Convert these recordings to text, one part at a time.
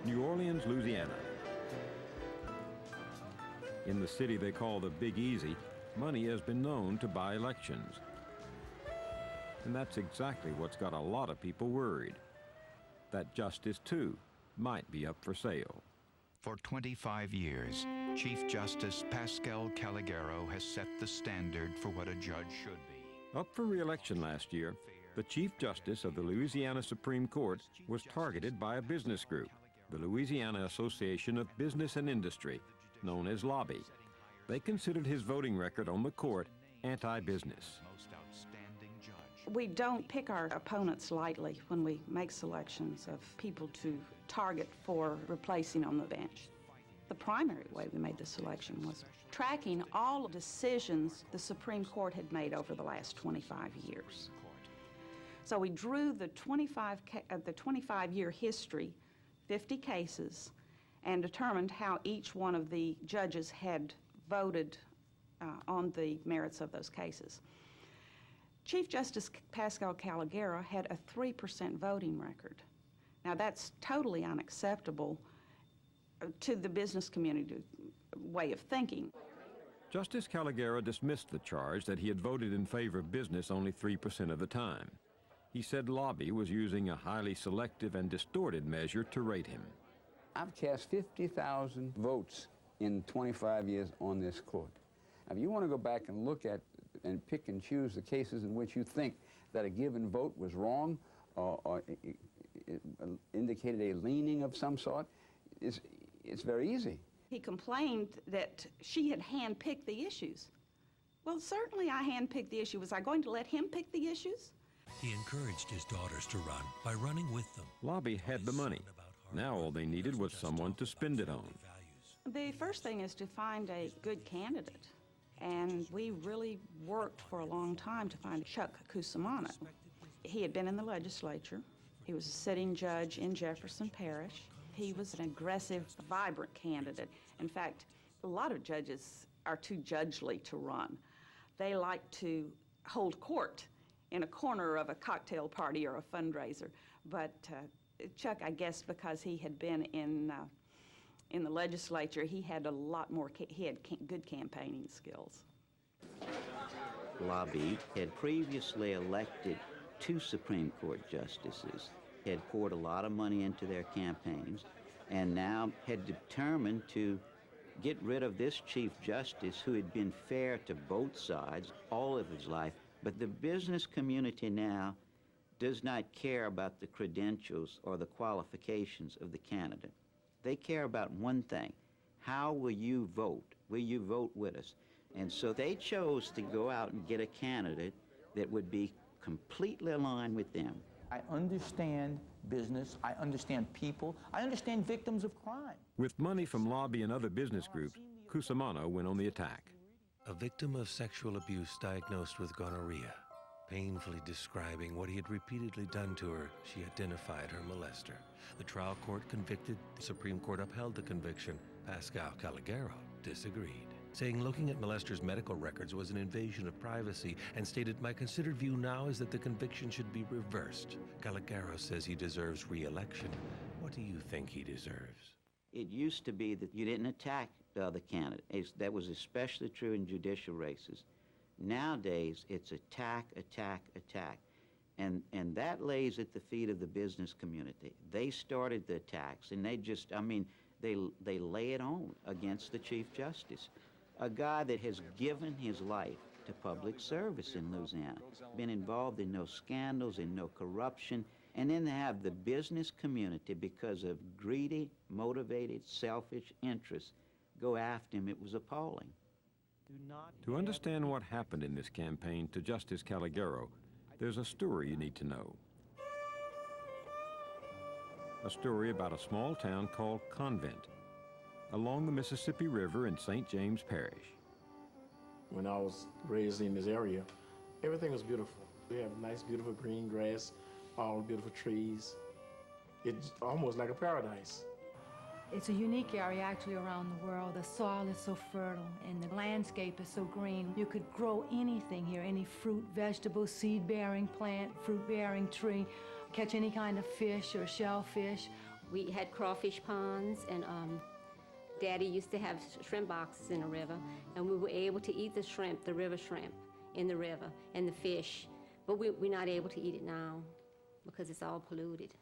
New Orleans, Louisiana. In the city they call the Big Easy, money has been known to buy elections. And that's exactly what's got a lot of people worried. That justice, too, might be up for sale. For 25 years, Chief Justice Pascal Calogero has set the standard for what a judge should be. Up for re-election last year, the Chief Justice of the Louisiana Supreme Court was targeted by a business group, the Louisiana Association of Business and Industry, known as Lobby. They considered his voting record on the court anti-business. We don't pick our opponents lightly when we make selections of people to target for replacing on the bench. The primary way we made the selection was tracking all decisions the Supreme Court had made over the last 25 years. So we drew the 25-year history, 50 cases, and determined how each one of the judges had voted on the merits of those cases. Chief Justice Pascal Calogero had a 3% voting record. Now that's totally unacceptable to the business community way of thinking. Justice Calogero dismissed the charge that he had voted in favor of business only 3% of the time. He said Lobby was using a highly selective and distorted measure to rate him. I've cast 50,000 votes in 25 years on this court. Now, if you want to go back and look at and pick and choose the cases in which you think that a given vote was wrong or it indicated a leaning of some sort, it's very easy. He complained that she had handpicked the issues. Well, certainly I handpicked the issue. Was I going to let him pick the issues? He encouraged his daughters to run by running with them. Lobby had the money. Now all they needed was someone to spend it on. The first thing is to find a good candidate. And we really worked for a long time to find Chuck Cusimano. He had been in the legislature. He was a sitting judge in Jefferson Parish. He was an aggressive, vibrant candidate. In fact, a lot of judges are too judgely to run. They like to hold court in a corner of a cocktail party or a fundraiser. But Chuck, I guess because he had been in the legislature, he had a lot more, he had good campaigning skills. Lobby had previously elected 2 Supreme Court justices, had poured a lot of money into their campaigns, and now had determined to get rid of this Chief Justice who had been fair to both sides all of his life. But the business community now does not care about the credentials or the qualifications of the candidate. They care about one thing: how will you vote? Will you vote with us? And so they chose to go out and get a candidate that would be completely aligned with them. I understand business, I understand people, I understand victims of crime. With money from Lobby and other business groups, Cusimano went on the attack. A victim of sexual abuse diagnosed with gonorrhea. Painfully describing what he had repeatedly done to her, she identified her molester. The trial court convicted, the Supreme Court upheld the conviction. Pascal Calogero disagreed, saying looking at molester's medical records was an invasion of privacy, and stated, "My considered view now is that the conviction should be reversed." Calogero says he deserves re-election. What do you think he deserves? It used to be that you didn't attack the other candidate. That was especially true in judicial races. Nowadays, it's attack, attack, attack. And that lays at the feet of the business community. They started the attacks, and they just, they lay it on against the Chief Justice, a guy that has given his life to public service in Louisiana, been involved in no scandals, in no corruption, and then to have the business community, because of greedy, motivated, selfish interests, go after him. It was appalling. To understand what happened in this campaign to Justice Calogero, there's a story you need to know. A story about a small town called Convent, along the Mississippi River in St. James Parish. When I was raised in this area, everything was beautiful. We have nice, beautiful green grass, all beautiful trees. It's almost like a paradise. It's a unique area actually around the world. The soil is so fertile and the landscape is so green. You could grow anything here, any fruit, vegetable, seed-bearing plant, fruit-bearing tree, catch any kind of fish or shellfish. We had crawfish ponds, and Daddy used to have shrimp boxes in the river, and we were able to eat the shrimp, the river shrimp, in the river, and the fish. But we're not able to eat it now because it's all polluted.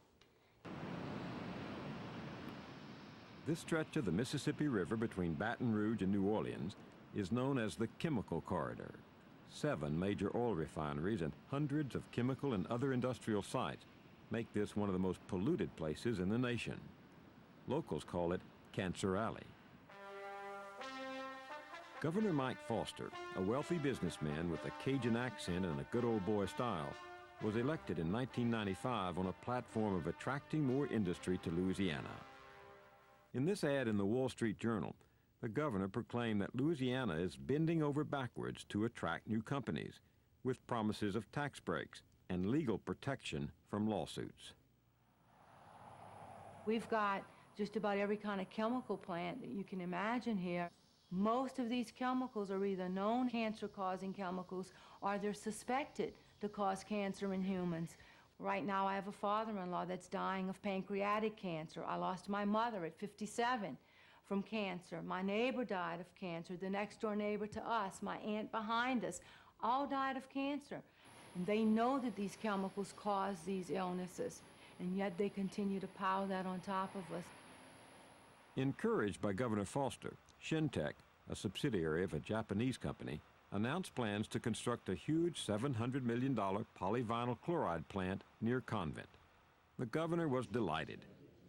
This stretch of the Mississippi River between Baton Rouge and New Orleans is known as the Chemical Corridor. 7 major oil refineries and hundreds of chemical and other industrial sites make this one of the most polluted places in the nation. Locals call it Cancer Alley. Governor Mike Foster, a wealthy businessman with a Cajun accent and a good old boy style, was elected in 1995 on a platform of attracting more industry to Louisiana. In this ad in the Wall Street Journal, the governor proclaimed that Louisiana is bending over backwards to attract new companies, with promises of tax breaks and legal protection from lawsuits. We've got just about every kind of chemical plant that you can imagine here. Most of these chemicals are either known cancer-causing chemicals or they're suspected to cause cancer in humans. Right now I have a father-in-law that's dying of pancreatic cancer. I lost my mother at 57 from cancer. My neighbor died of cancer. The next-door neighbor to us, my aunt behind us, all died of cancer. And they know that these chemicals cause these illnesses, and yet they continue to pile that on top of us. Encouraged by Governor Foster, Shintech, a subsidiary of a Japanese company, announced plans to construct a huge $700 million polyvinyl chloride plant near Convent. The governor was delighted,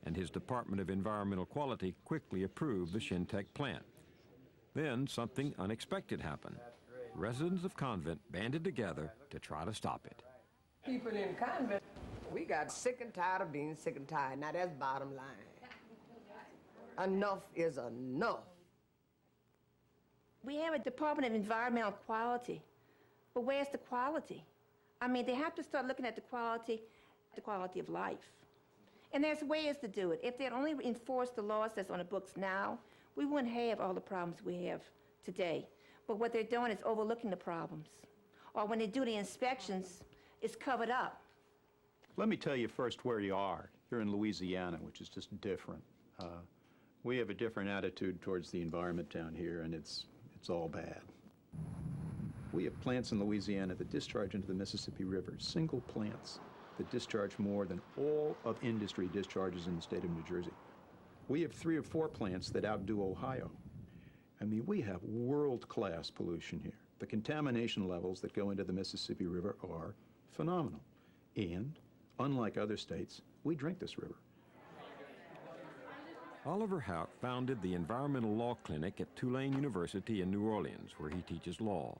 and his Department of Environmental Quality quickly approved the Shintech plant. Then something unexpected happened. Residents of Convent banded together to try to stop it. People in Convent, we got sick and tired of being sick and tired. Now that's bottom line. Enough is enough. We have a Department of Environmental Quality, but where's the quality? I mean, they have to start looking at the quality of life. And there's ways to do it. If they'd only enforced the laws that's on the books now, we wouldn't have all the problems we have today. But what they're doing is overlooking the problems. Or when they do the inspections, it's covered up. Let me tell you first where you are. You're in Louisiana, which is just different. We have a different attitude towards the environment down here, and it's all bad. We have plants in Louisiana that discharge into the Mississippi River, single plants that discharge more than all of industry discharges in the state of New Jersey. We have 3 or 4 plants that outdo Ohio. I mean, we have world-class pollution here. The contamination levels that go into the Mississippi River are phenomenal. And, unlike other states, we drink this river. Oliver Houck founded the Environmental Law Clinic at Tulane University in New Orleans, where he teaches law.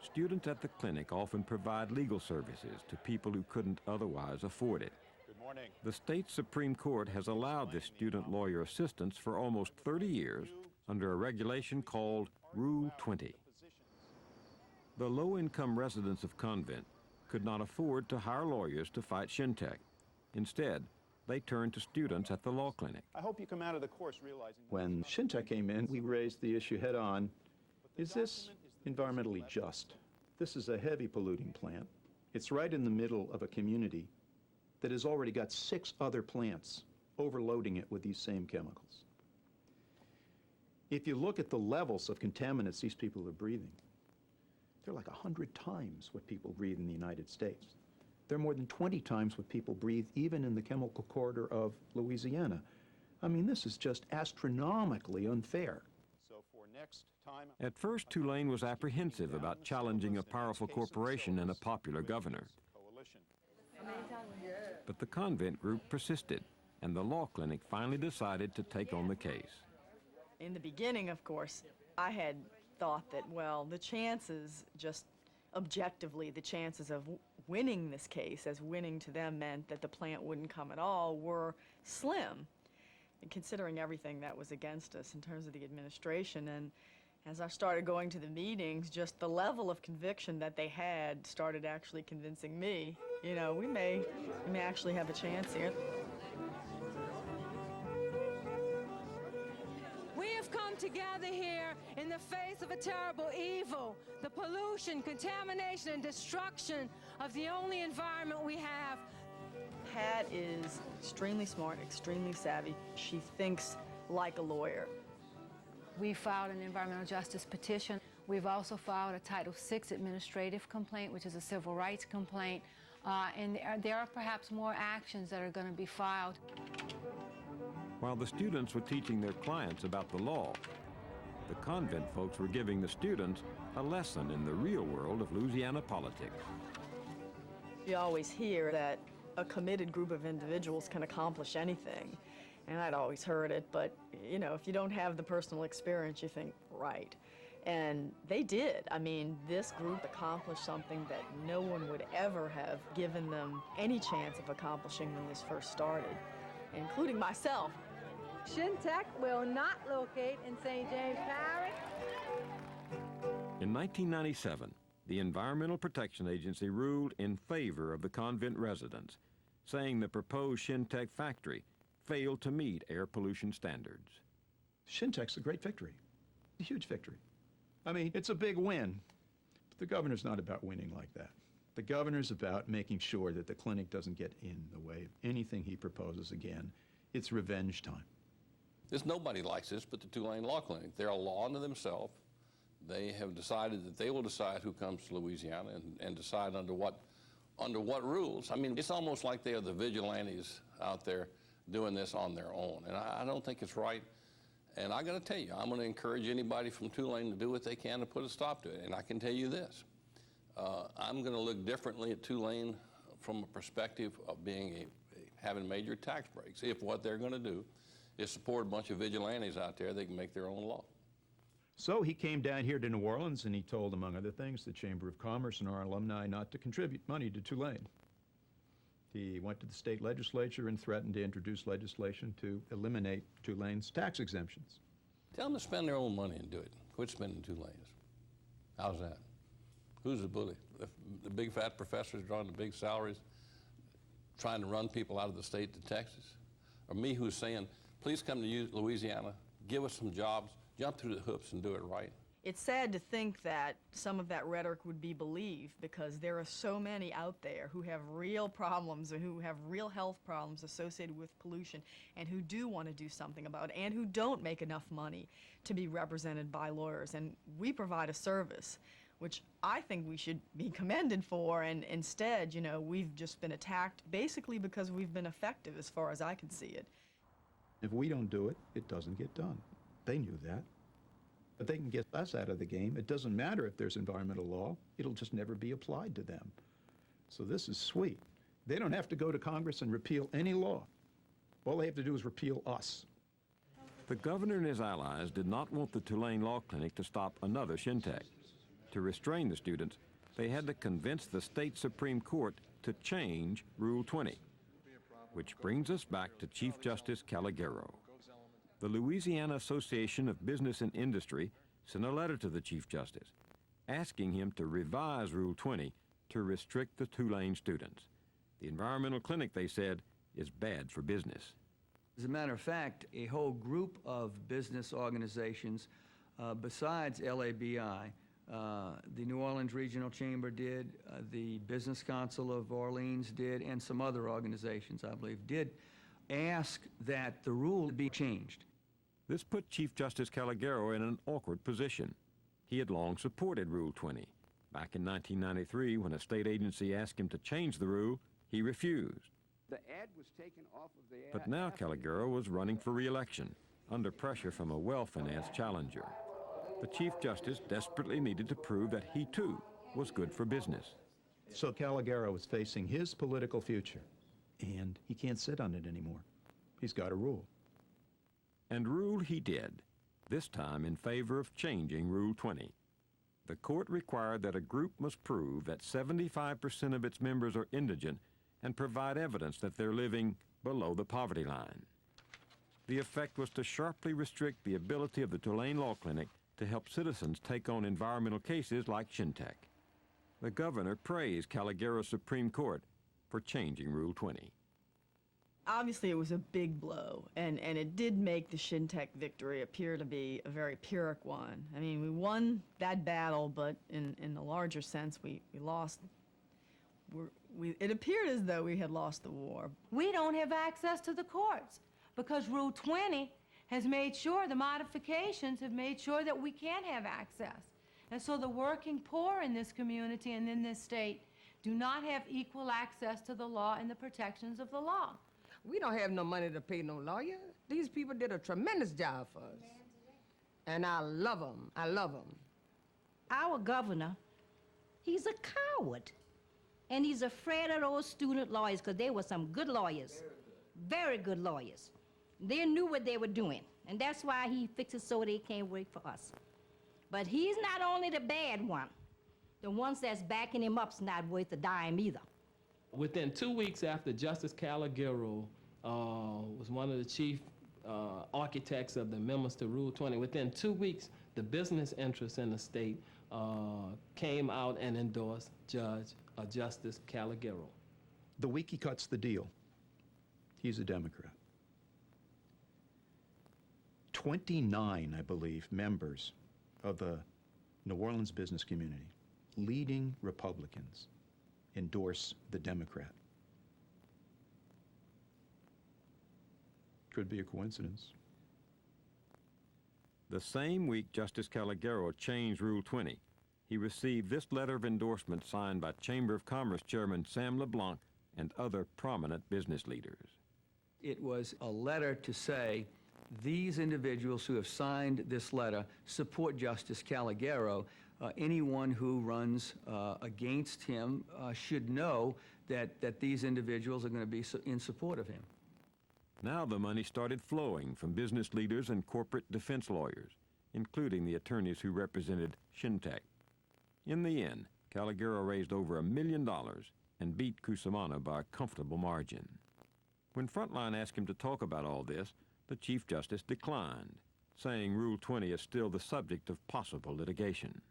Students at the clinic often provide legal services to people who couldn't otherwise afford it. Good morning. The state Supreme Court has allowed this student lawyer assistance for almost 30 years under a regulation called Rule 20. The low-income residents of Convent could not afford to hire lawyers to fight Shintech. Instead, they turned to students at the law clinic. I hope you come out of the course realizing... When Shintech came in, we raised the issue head on. Is this environmentally just? This is a heavy polluting plant. It's right in the middle of a community that has already got 6 other plants overloading it with these same chemicals. If you look at the levels of contaminants these people are breathing, they're like 100 times what people breathe in the United States. They're more than 20 times what people breathe even in the chemical corridor of Louisiana. I mean, this is just astronomically unfair. So for next time... At first, Tulane was apprehensive about challenging a powerful corporation and a popular governor. But the Convent group persisted, and the law clinic finally decided to take on the case. In the beginning, of course, I had thought that, well, the chances, just objectively, the chances of winning this case, as winning to them meant that the plant wouldn't come at all, were slim, and considering everything that was against us in terms of the administration. And as I started going to the meetings, just the level of conviction that they had started actually convincing me, you know, we may actually have a chance here. We have come together here in the face of a terrible evil, the pollution, contamination, and destruction of the only environment we have. Pat is is extremely smart, extremely savvy. She thinks like a lawyer. We filed an environmental justice petition. We've also filed a Title VI administrative complaint, which is a civil rights complaint. And there are perhaps more actions that are going to be filed. While the students were teaching their clients about the law, the convent folks were giving the students a lesson in the real world of Louisiana politics. You always hear that a committed group of individuals can accomplish anything. And I'd always heard it, but, you know, if you don't have the personal experience, you think, right. And they did. I mean, this group accomplished something that no one would ever have given them any chance of accomplishing when this first started, including myself. Shintech will not locate in St. James Parish. In 1997, the Environmental Protection Agency ruled in favor of the convent residents, saying the proposed Shintech factory failed to meet air pollution standards. Shintech's a great victory, a huge victory. I mean, it's a big win. But the governor's not about winning like that. The governor's about making sure that the clinic doesn't get in the way of anything he proposes again. It's revenge time. There's nobody likes this but the Tulane Law Clinic. They're a law unto themselves. They have decided that they will decide who comes to Louisiana and decide under what rules. I mean, it's almost like they are the vigilantes out there doing this on their own. And I don't think it's right. And I got to tell you, I'm going to encourage anybody from Tulane to do what they can to put a stop to it. And I can tell you this, I'm going to look differently at Tulane from a perspective of having major tax breaks. If what they're going to do is support a bunch of vigilantes out there, they can make their own law. So he came down here to New Orleans and he told, among other things, the Chamber of Commerce and our alumni not to contribute money to Tulane. He went to the state legislature and threatened to introduce legislation to eliminate Tulane's tax exemptions. Tell them to spend their own money and do it. Quit spending Tulane's. How's that? Who's the bully? The big fat professors drawing the big salaries, trying to run people out of the state to Texas? Or me who's saying, please come to Louisiana, give us some jobs, jump through the hoops and do it right. It's sad to think that some of that rhetoric would be believed because there are so many out there who have real problems or who have real health problems associated with pollution and who do want to do something about it and who don't make enough money to be represented by lawyers. And we provide a service which I think we should be commended for, and instead, you know, we've just been attacked basically because we've been effective as far as I can see it. If we don't do it, it doesn't get done. They knew that. But they can get us out of the game. It doesn't matter if there's environmental law. It'll just never be applied to them. So this is sweet. They don't have to go to Congress and repeal any law. All they have to do is repeal us. The governor and his allies did not want the Tulane Law Clinic to stop another Shintech. To restrain the students, they had to convince the state Supreme Court to change Rule 20. Which brings us back to Chief Justice Calogero. The Louisiana Association of Business and Industry sent a letter to the Chief Justice asking him to revise Rule 20 to restrict the Tulane students. The environmental clinic, they said, is bad for business. As a matter of fact, a whole group of business organizations besides LABI, the New Orleans Regional Chamber did, the Business Council of Orleans did, and some other organizations, I believe, did ask that the rule be changed. This put Chief Justice Calogero in an awkward position. He had long supported Rule 20. Back in 1993, when a state agency asked him to change the rule, he refused. The ad was taken off of the ad. But now Calogero was running for re-election, under pressure from a well-financed challenger. The Chief Justice desperately needed to prove that he, too, was good for business. So Calogero is facing his political future, and he can't sit on it anymore. He's got to rule. And rule he did, this time in favor of changing Rule 20. The court required that a group must prove that 75% of its members are indigent and provide evidence that they're living below the poverty line. The effect was to sharply restrict the ability of the Tulane Law Clinic to help citizens take on environmental cases like Shintech. The governor praised Calogero's Supreme Court for changing Rule 20. Obviously, it was a big blow, and it did make the Shintech victory appear to be a very Pyrrhic one. I mean, we won that battle, but in the larger sense, we lost it appeared as though we had lost the war. We don't have access to the courts because Rule 20 has made sure, the modifications have made sure that we can't have access. And so the working poor in this community and in this state do not have equal access to the law and the protections of the law. We don't have no money to pay no lawyer. These people did a tremendous job for us. And I love them. I love them. Our governor, he's a coward. And he's afraid of those student lawyers because they were some good lawyers. Very good lawyers. They knew what they were doing. And that's why he fixed it so they can't work for us. But he's not only the bad one. The ones that's backing him up's not worth a dime either. Within 2 weeks after Justice Calogero was one of the chief architects of the amendments to Rule 20, within 2 weeks, the business interests in the state came out and endorsed Justice Calogero. The week he cuts the deal, he's a Democrat. 29, I believe, members of the New Orleans business community, leading Republicans, endorse the Democrat. Could be a coincidence. The same week Justice Calogero changed Rule 20, he received this letter of endorsement signed by Chamber of Commerce Chairman Sam LeBlanc and other prominent business leaders. It was a letter to say, these individuals who have signed this letter support Justice Calogero. Anyone who runs against him should know that these individuals are going to be in support of him. Now the money started flowing from business leaders and corporate defense lawyers, including the attorneys who represented Shintech. In the end, Calogero raised over $1 million and beat Cusimano by a comfortable margin. When Frontline asked him to talk about all this, the Chief Justice declined, saying Rule 20 is still the subject of possible litigation.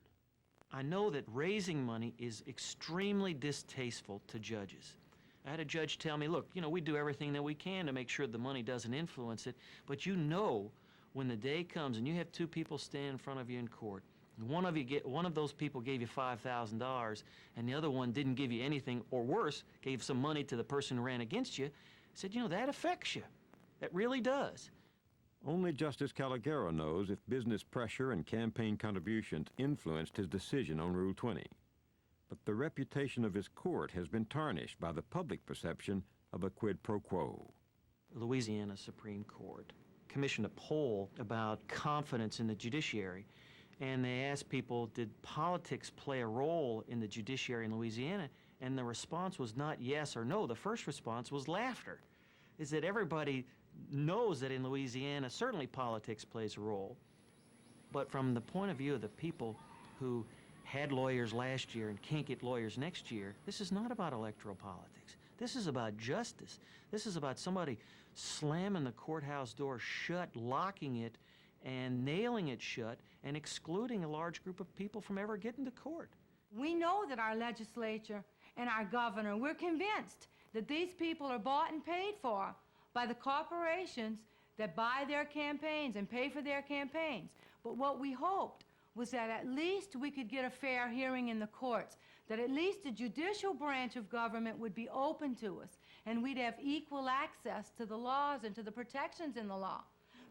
I know that raising money is extremely distasteful to judges. I had a judge tell me, look, you know, we do everything that we can to make sure the money doesn't influence it, but you know when the day comes and you have two people stand in front of you in court, and one of those people gave you $5,000 and the other one didn't give you anything, or worse, gave some money to the person who ran against you, I said, you know, that affects you. That really does. Only Justice Calogero knows if business pressure and campaign contributions influenced his decision on Rule 20. But the reputation of his court has been tarnished by the public perception of a quid pro quo. Louisiana Supreme Court commissioned a poll about confidence in the judiciary, and they asked people, did politics play a role in the judiciary in Louisiana? And the response was not yes or no. The first response was laughter. Is that everybody knows that in Louisiana, certainly politics plays a role. But from the point of view of the people who had lawyers last year and can't get lawyers next year, this is not about electoral politics. This is about justice. This is about somebody slamming the courthouse door shut, locking it, and nailing it shut, and excluding a large group of people from ever getting to court. We know that our legislature and our governor, we're convinced that these people are bought and paid for by the corporations that buy their campaigns and pay for their campaigns. But what we hoped was that at least we could get a fair hearing in the courts, that at least the judicial branch of government would be open to us, and we'd have equal access to the laws and to the protections in the law.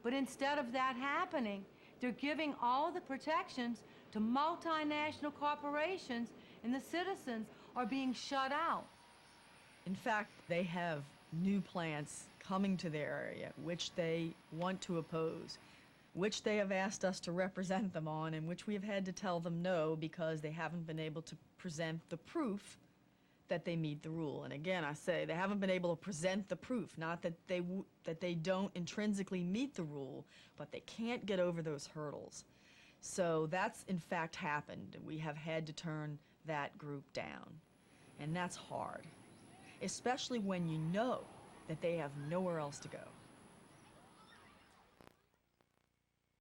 But instead of that happening, they're giving all the protections to multinational corporations, and the citizens are being shut out. In fact, they have new plants coming to their area, which they want to oppose, which they have asked us to represent them on, and which we have had to tell them no because they haven't been able to present the proof that they meet the rule. And again, I say they haven't been able to present the proof, not that they don't intrinsically meet the rule, but they can't get over those hurdles. So that's in fact happened. We have had to turn that group down, and that's hard, especially when you know that they have nowhere else to go.